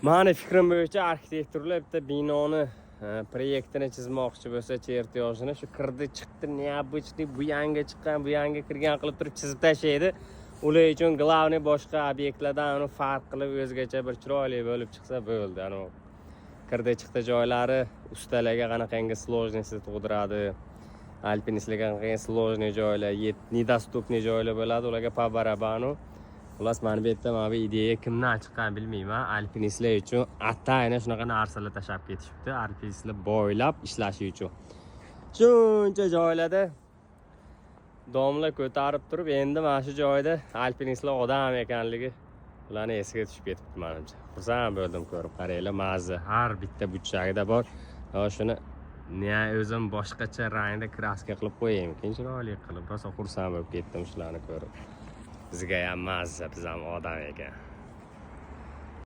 Mani fikrim bo'yicha arxitektorlar bitta binoni proyektini chizmoqchi bo'lsa, chertyojini shu kirdi chiqdi, необычный bu yanga chiqqan, bu yanga kirgan qilib turib chizib tashlaydi. Ular uchun glavniy boshqa obyektlardan uni farq qilib o'zgacha bir chiroyli bo'lib chiqsa bo'ldi. Ani kirdi chiqdi joylari ustalarga qanaqangi sложности tug'diradi. Alpinistlarga qanaqangi sложный joylar, недоступный joylar bo'ladi, ularga по барабану. Xullas, mana bu yerda mana bu ideya kimdan chiqqan bilmayman. Alpinistlar uchun atayna shunaqa narsalar tashab ketishibdi. Alpinistlar boylab ishlashi uchun. Shuncha joylarda domla ko'tarib turib, endi mana shu joyda alpinistlar odam ekanligi ularni esiga tushib ketibdi menimcha. Xursand bo'ldim ko'rib, qaranglar, mazza har bitta burchagida bor. Shuni o'zim boshqacha rangda kraska qilib qo'yayim, chiroyli qilib. Rosa xursand bo'lib ketdim shularni ko'rib. Bizga ham mazza, biz ham odam ekan.